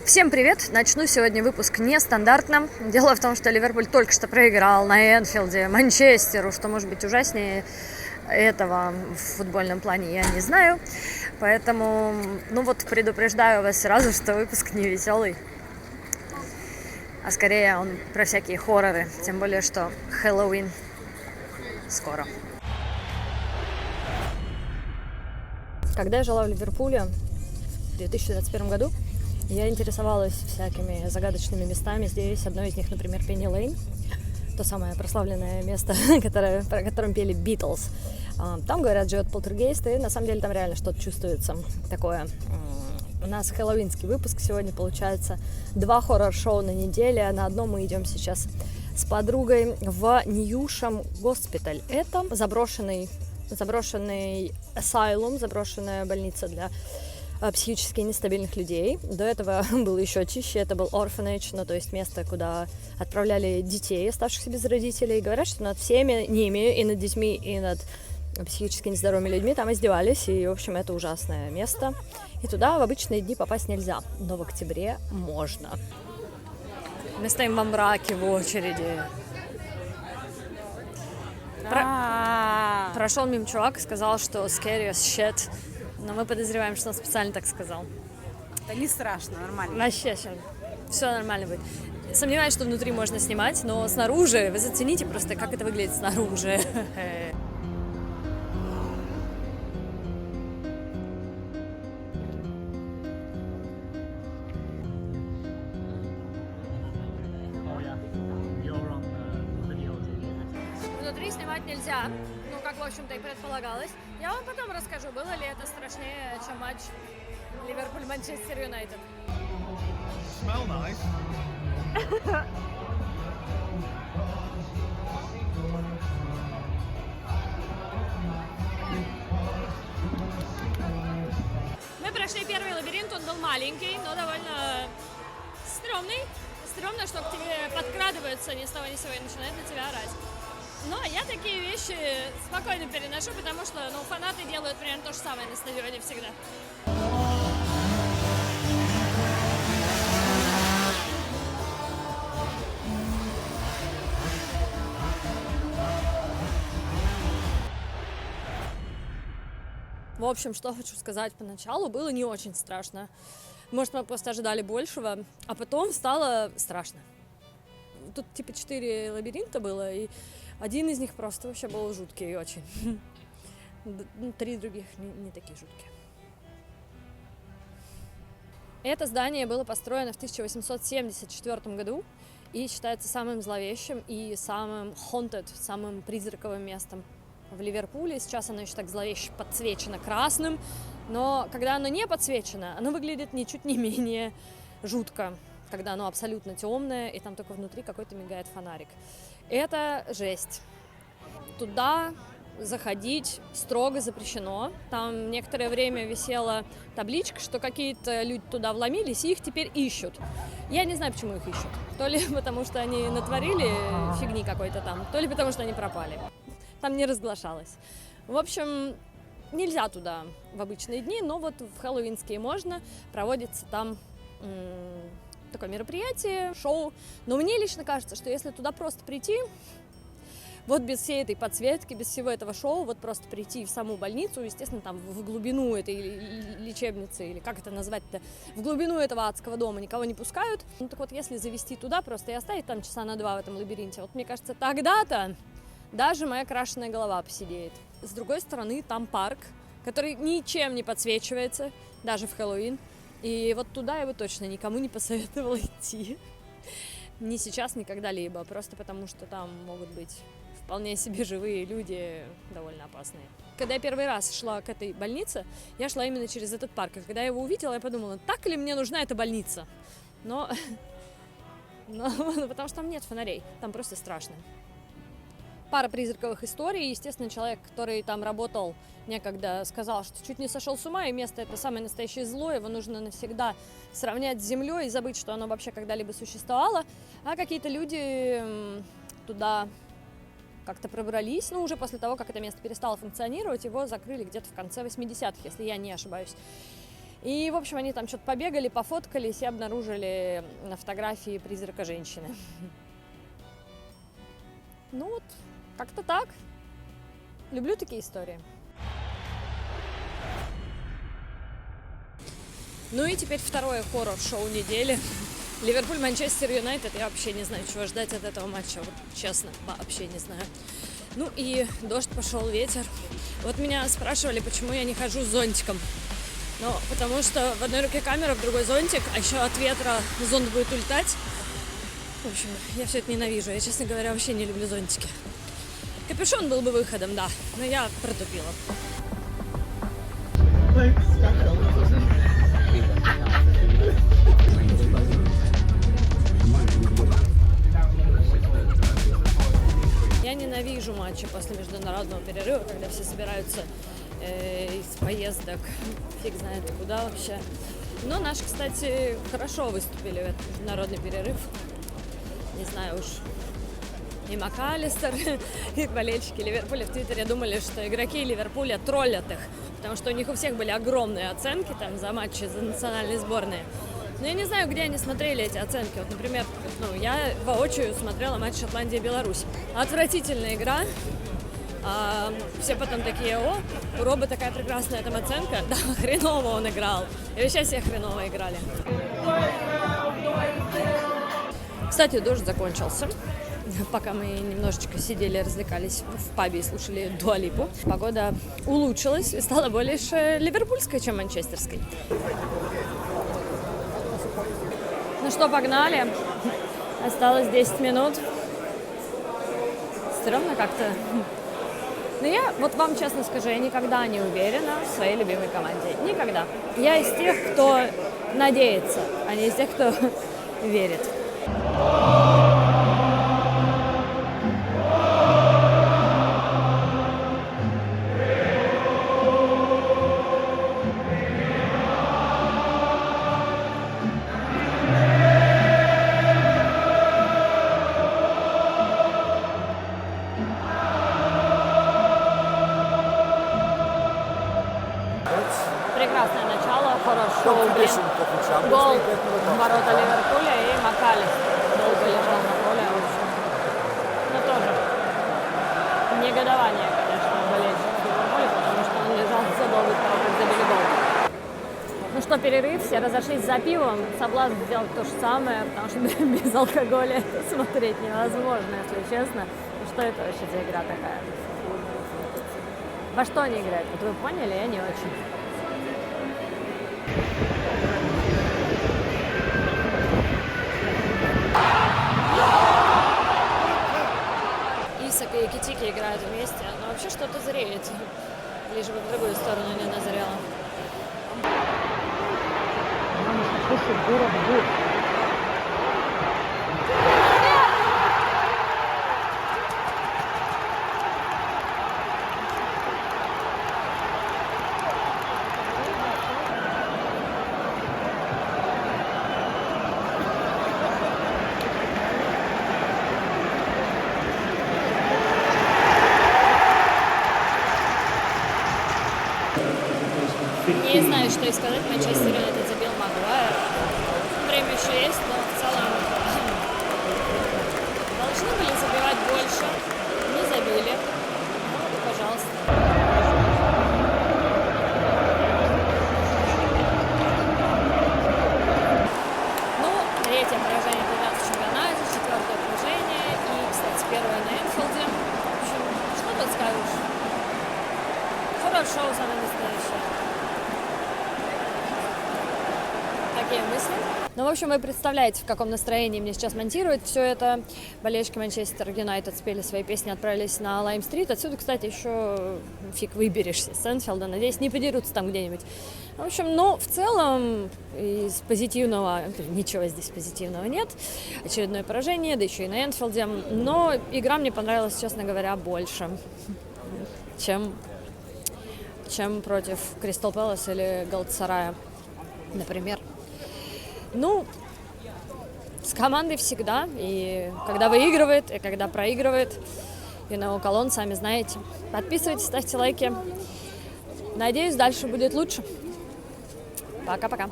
Всем привет! Начну сегодня выпуск нестандартно. Дело в том, что Ливерпуль только что проиграл на Энфилде Манчестеру, что может быть ужаснее этого в футбольном плане, я не знаю. Поэтому, предупреждаю вас сразу, что выпуск не веселый, а скорее он про всякие хорроры, тем более, что Хэллоуин скоро. Когда я жила в Ливерпуле в 2021 году, я интересовалась всякими загадочными местами здесь. Одно из них, например, Пенни Лейн, то самое прославленное место, про которое пели Битлз. Там, говорят, живет полтергейст, и на самом деле там реально что-то чувствуется такое. У нас хэллоуинский выпуск сегодня, получается, 2 хоррор-шоу на неделе. На одном мы идем сейчас с подругой в Ньюшем госпиталь. Это заброшенный асайлум, заброшенная больница для психически нестабильных людей. До этого было еще чище, это был orphanage, то есть место, куда отправляли детей, оставшихся без родителей. И говорят, что над всеми ними, и над детьми, и над психически нездоровыми людьми там издевались, и, в общем, это ужасное место. И туда в обычные дни попасть нельзя, но в октябре можно. Мы стоим во мраке в очереди. Прошел мимо чувак и сказал, что scary as shit. Но мы подозреваем, что он специально так сказал. Да не страшно, нормально. Вообще, все нормально будет. Сомневаюсь, что внутри можно снимать, но снаружи, вы зацените просто, как это выглядит снаружи. Внутри снимать нельзя, как, в общем-то, и предполагалось. Я вам потом расскажу, было ли это страшнее, чем матч Ливерпуль-Манчестер Юнайтед. Smell nice. Мы прошли первый лабиринт, он был маленький, но довольно стрёмный. Стрёмно, что к тебе подкрадываются ни с того ни с сего и начинают на тебя орать. Но я такие вещи спокойно переношу, потому что фанаты делают примерно то же самое на стадионе всегда. В общем, что хочу сказать, поначалу было не очень страшно. Может, мы просто ожидали большего, а потом стало страшно. Тут 4 лабиринта было, и один из них просто вообще был жуткий очень. 3 других не такие жуткие. Это здание было построено в 1874 году и считается самым зловещим и самым haunted, самым призраковым местом в Ливерпуле. Сейчас оно еще так зловеще подсвечено красным, но когда оно не подсвечено, оно выглядит ничуть не менее жутко, когда оно абсолютно темное, и там только внутри какой-то мигает фонарик. Это жесть. Туда заходить строго запрещено. Там некоторое время висела табличка, что какие-то люди туда вломились, и их теперь ищут. Я не знаю, почему их ищут. То ли потому, что они натворили фигни какой-то там, то ли потому, что они пропали. Там не разглашалось. В общем, нельзя туда в обычные дни, но вот в хэллоуинские можно. Проводится там такое мероприятие, шоу. Но мне лично кажется, что если туда просто прийти, вот без всей этой подсветки, без всего этого шоу, вот просто прийти в саму больницу, естественно, там в глубину этой лечебницы, или как это назвать-то, в глубину этого адского дома никого не пускают. Так вот, если завести туда просто и оставить там часа на 2 в этом лабиринте, вот мне кажется, тогда-то даже моя крашеная голова посидеет. С другой стороны, там парк, который ничем не подсвечивается, даже в Хэллоуин. И вот туда я бы точно никому не посоветовала идти. Ни сейчас, ни когда-либо. Просто потому, что там могут быть вполне себе живые люди, довольно опасные. Когда я первый раз шла к этой больнице, я шла именно через этот парк. И когда я его увидела, я подумала, так ли мне нужна эта больница? Но потому что там нет фонарей, там просто страшно. Пара призраковых историй. Естественно, человек, который там работал некогда, сказал, что чуть не сошел с ума, и место это самое настоящее зло, его нужно навсегда сравнять с землей и забыть, что оно вообще когда-либо существовало. А какие-то люди туда как-то пробрались, уже после того, как это место перестало функционировать, его закрыли где-то в конце 80-х, если я не ошибаюсь. И, в общем, они там что-то побегали, пофоткались и обнаружили на фотографии призрака женщины. Ну вот, как-то так. Люблю такие истории. Ну и теперь второе хоррор-шоу недели. Ливерпуль-Манчестер Юнайтед. Я вообще не знаю, чего ждать от этого матча. Вот, честно, вообще не знаю. Ну и дождь пошел, ветер. Вот меня спрашивали, почему я не хожу с зонтиком. Ну, потому что в одной руке камера, в другой зонтик, а еще от ветра зонт будет улетать. В общем, я все это ненавижу. Я, честно говоря, вообще не люблю зонтики. Капюшон был бы выходом, да, но я протупила. Я ненавижу матчи после международного перерыва, когда все собираются из поездок, фиг знает куда вообще. Но наши, кстати, хорошо выступили в этот международный перерыв. Не знаю уж, и МакАлистер, и болельщики Ливерпуля в Твиттере думали, что игроки Ливерпуля троллят их, потому что у них у всех были огромные оценки там за матчи за национальные сборные. Но я не знаю, где они смотрели эти оценки. Вот, например, я воочию смотрела матч Шотландия-Беларусь. Отвратительная игра. Все потом такие: о, у Роба такая прекрасная там оценка. Да, хреново он играл. И вообще все хреново играли. Кстати, дождь закончился. Пока мы немножечко сидели, развлекались в пабе и слушали Дуа Липу, погода улучшилась и стала больше ливерпульской, чем манчестерской. Ну что, погнали. Осталось 10 минут. Стрёмно как-то. Но я, вот вам честно скажу, я никогда не уверена в своей любимой команде. Никогда. Я из тех, кто надеется, а не из тех, кто верит. Прекрасное начало, хорошо. Гол в ворота Ливерпуля и МакАлистер долго лежал на поле. Но тоже негодование, конечно, болельщиков Ливерпуля, потому что он лежал задолго до того, как забили гол. Ну что, перерыв, все разошлись за пивом. Соблазн сделать то же самое, потому что без алкоголя это смотреть невозможно, если честно. Ну что это вообще за игра такая? Во что они играют? Вот вы поняли, я не очень. Исак и Экитики играют вместе, но вообще что-то зреет. Лишь бы в другую сторону не назрело. Не знаю, что и сказать. Манчестер Юнайтед забил Магуайр. Время еще есть, но в целом должны были забивать больше. Не забили. Ну, пожалуйста. Ну, третье поражение подряд в чемпионате, четвертое поражение и, кстати, первое на Энфилде. В общем, что тут скажешь? Хоррор-шоу самое настоящее. Такие мысли. Ну, в общем, вы представляете, в каком настроении мне сейчас монтировать все это. Болельщики Манчестер Юнайтед спели свои песни, отправились на Лайм-стрит. Отсюда, кстати, еще фиг выберешься с Энфилда. Надеюсь, не подерутся там где-нибудь. В общем, ну, в целом, из позитивного, ничего здесь позитивного нет. Очередное поражение, да еще и на Энфилде. Но игра мне понравилась, честно говоря, больше, чем против Кристал Пэлас или Галатасарая, например. Ну, с командой всегда, и когда выигрывает, и когда проигрывает. Колон, сами знаете. Подписывайтесь, ставьте лайки. Надеюсь, дальше будет лучше. Пока-пока.